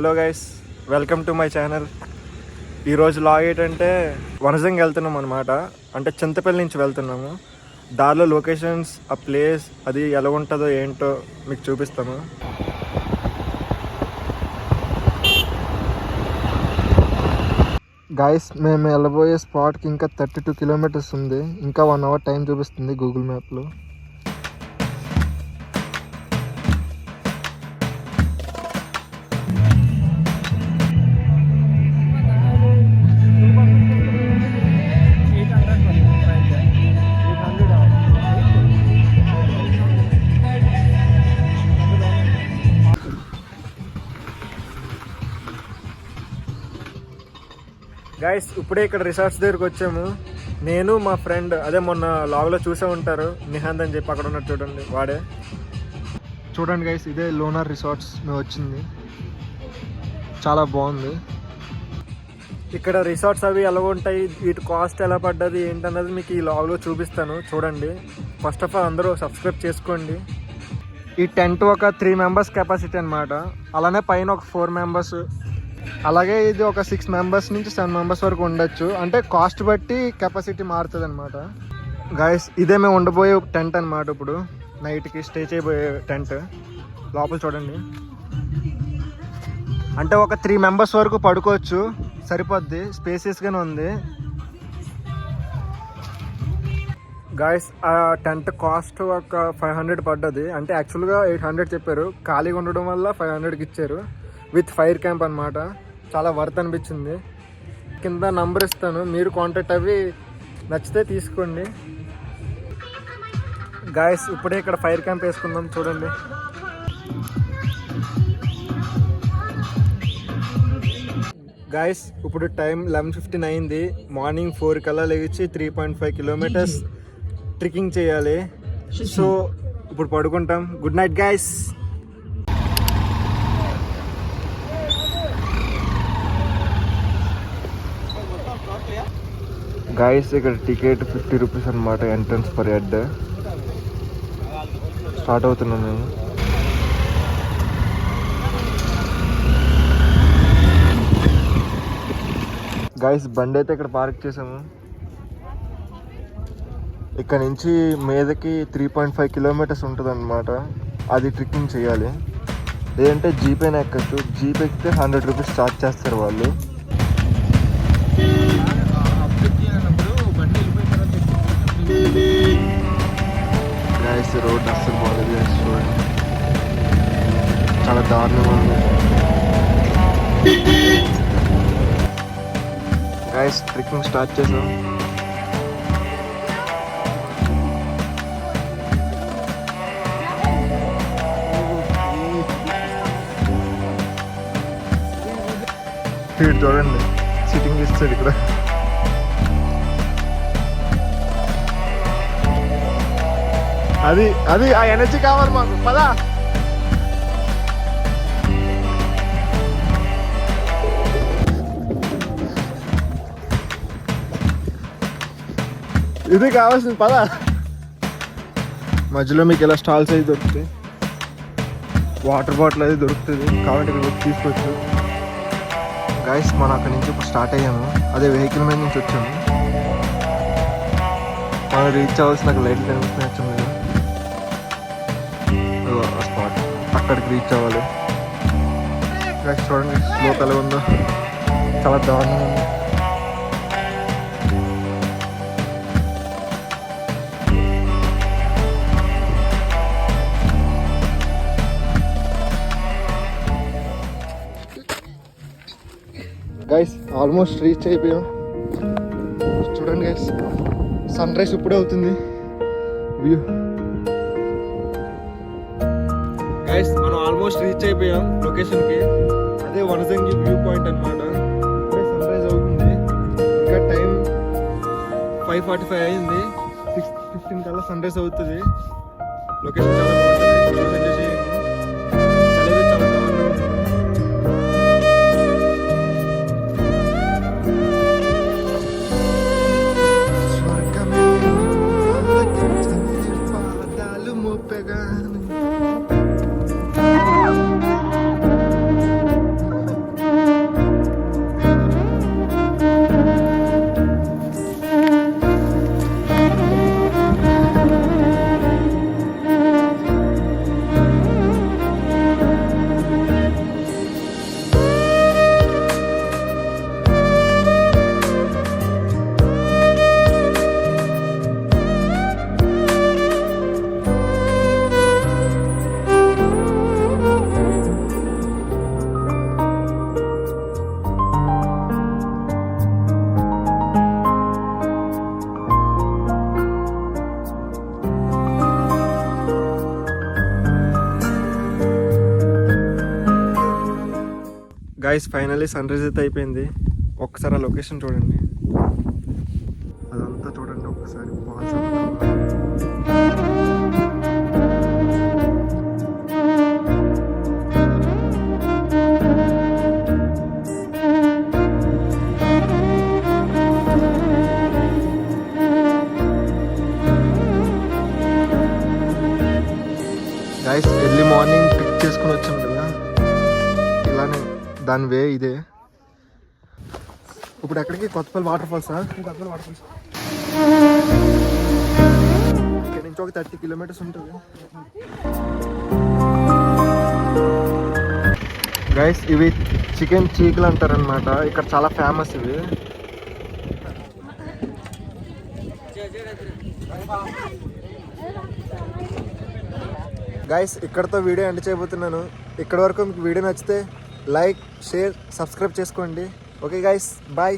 Hello guys, welcome to my channel. ఈరోజు log ఏంటంటే వనజంగి వెళ్తున్నాం అనమాట. అంటే చింతపల్లి నుంచి వెళ్తున్నాము. దారిలో లొకేషన్స్, ఆ ప్లేస్ అది ఎలా ఉంటుందో ఏంటో మీకు చూపిస్తాము. గైస్, మేము వెళ్ళబోయే స్పాట్కి ఇంకా 32 కిలోమీటర్స్ ఉంది. ఇంకా 1 అవర్ టైం చూపిస్తుంది గూగుల్ మ్యాప్లో. గైస్, ఇప్పుడే ఇక్కడ రిసార్ట్స్ దగ్గరికి వచ్చాము. నేను మా ఫ్రెండ్, అదే మొన్న లాగ్లో చూసే ఉంటారు, నిహాంత్ అని చెప్పి అక్కడ ఉన్నట్టు చూడండి, వాడే. చూడండి గైస్, ఇదే లోనార్ రిసార్ట్స్ మేము వచ్చింది. చాలా బాగుంది. ఇక్కడ రిసార్ట్స్ అవి ఎలా ఉంటాయి, వీటి కాస్ట్ ఎలా పడ్డది ఏంటన్నది మీకు ఈ లాగ్లో చూపిస్తాను, చూడండి. ఫస్ట్ ఆఫ్ ఆల్ అందరూ సబ్స్క్రైబ్ చేసుకోండి. ఈ టెంట్ ఒక 3 మెంబర్స్ కెపాసిటీ అనమాట. అలానే పైన ఒక 4 మెంబర్స్, అలాగే ఇది ఒక 6 మెంబర్స్ నుంచి 7 మెంబర్స్ వరకు ఉండొచ్చు. అంటే కాస్ట్ బట్టి కెపాసిటీ మారుతుంది అనమాట. గైస్, ఇదే మేము ఉండబోయే టెంట్ అనమాట. ఇప్పుడు నైట్కి స్టే చేయబోయే టెంట్. లోపల చూడండి, అంటే ఒక 3 మెంబర్స్ వరకు పడుకోవచ్చు, సరిపోద్ది, స్పేసియస్గానే ఉంది. గాయస్, ఆ టెంట్ కాస్ట్ ఒక 500 పడ్డది. అంటే యాక్చువల్గా 800 చెప్పారు, ఖాళీగా ఉండడం వల్ల 500కి ఇచ్చారు. విత్ ఫైర్ క్యాంప్ అనమాట. చాలా వర్త్ అనిపించింది. కింద నంబర్ ఇస్తాను, మీరు కాంటాక్ట్ అవి నచ్చితే తీసుకోండి. గాయస్, ఇప్పుడే ఇక్కడ ఫైర్ క్యాంప్ వేసుకుందాం, చూడండి. గాయస్, ఇప్పుడు టైం 11:15 అయింది. మార్నింగ్ 4 కల్లా లేచి 3.5 కిలోమీటర్స్ ట్రెక్కింగ్ చేయాలి. సో ఇప్పుడు పడుకుంటాం. Good night guys. గాయస్, ఇక్కడ టికెట్ 50 రూపీస్ అనమాట, ఎంట్రన్స్ పర్ హెడ్. స్టార్ట్ అవుతున్నాం మేము. గాయస్, బండి అయితే ఇక్కడ పార్క్ చేసాము. ఇక్కడ నుంచి మీదకి 3.5 కిలోమీటర్స్ ఉంటుంది అనమాట. అది ట్రెక్కింగ్ చేయాలి. లేదంటే జీప్ అయినా ఎక్కచ్చు. జీప్ ఎక్కితే 100 రూపీస్ ఛార్జ్ చేస్తారు వాళ్ళు. గాయస్, రోడ్ అస్సలు బాగాలేదు, చూడండి, చాలా దారుణంగా ఉంది. గాయస్, ట్రెక్కింగ్ స్టార్ట్ చేసాం. ఇక్కడ చూడండి, సిట్టింగ్ ఇస్తాడు ఇక్కడ. అది ఆ ఎనర్జీ కావాలి మాకు, పదా. ఇది కావాల్సింది, పదా. మధ్యలో మీకు ఇలా స్టాల్స్ అయితే దొరుకుతాయి, వాటర్ బాటిల్ అది దొరుకుతుంది, కాబట్టి ఇక్కడ తీసుకోవచ్చు. గైస్, మనం అక్కడి నుంచి ఇప్పుడు స్టార్ట్ అయ్యాము. అదే వెహికల్ మీద నుంచి వచ్చాము. మనం రీచ్ అవ్వాల్సిన లైట్లు కనిపిస్తున్నాయి, వచ్చాము కదా స్పాట్, అక్కడికి రీచ్ అవ్వాలి. గైస్, చూడండి స్లోప్ ఎలా ఉందో, చాలా దారుణంగా ఉంది. గైస్, ఆల్మోస్ట్ రీచ్ అయిపోయాం. చూడండి గైస్, సన్ రైజ్ ఇప్పుడే అవుతుంది. వ్యూ గైస్, మనం ఆల్మోస్ట్ రీచ్ అయిపోయాం లొకేషన్కి. అదే వనజంగి వ్యూ పాయింట్ అనమాట. సన్ రైజ్ అవుతుంది. ఇంకా టైం 5:45 అయింది. 6:15 కల్లా సన్ రైజ్ అవుతుంది. లొకేషన్ చాలా బాగుంటుంది. గాయస్ ఫైనల్లీ సన్ రైజ్ అయితే అయిపోయింది. ఒక్కసారి ఆ లొకేషన్ చూడండి, అదంతా చూడండి ఒక్కసారి. గైస్ ఎర్లీ మార్నింగ్ పిక్ చేసుకుని వచ్చాం కదా, ఇలానే దాని వే ఇదే. ఇప్పుడు ఎక్కడికి? కొత్తపల్లి వాటర్ ఫాల్సా? కొత్తపల్లి వాటర్ ఫాల్స్ ఇక్కడ నుంచి ఒక 30 కిలోమీటర్స్ ఉంటుంది. గైస్ ఇవి చికెన్ చీకులు అంటారనమాట, ఇక్కడ చాలా ఫేమస్ ఇవి. గైస్ ఇక్కడతో వీడియో ఎండ్ చేయబోతున్నాను. ఇక్కడ వరకు మీకు వీడియో నచ్చితే లైక్, షేర్, సబ్స్క్రైబ్ చేసుకోండి. Okay guys, bye.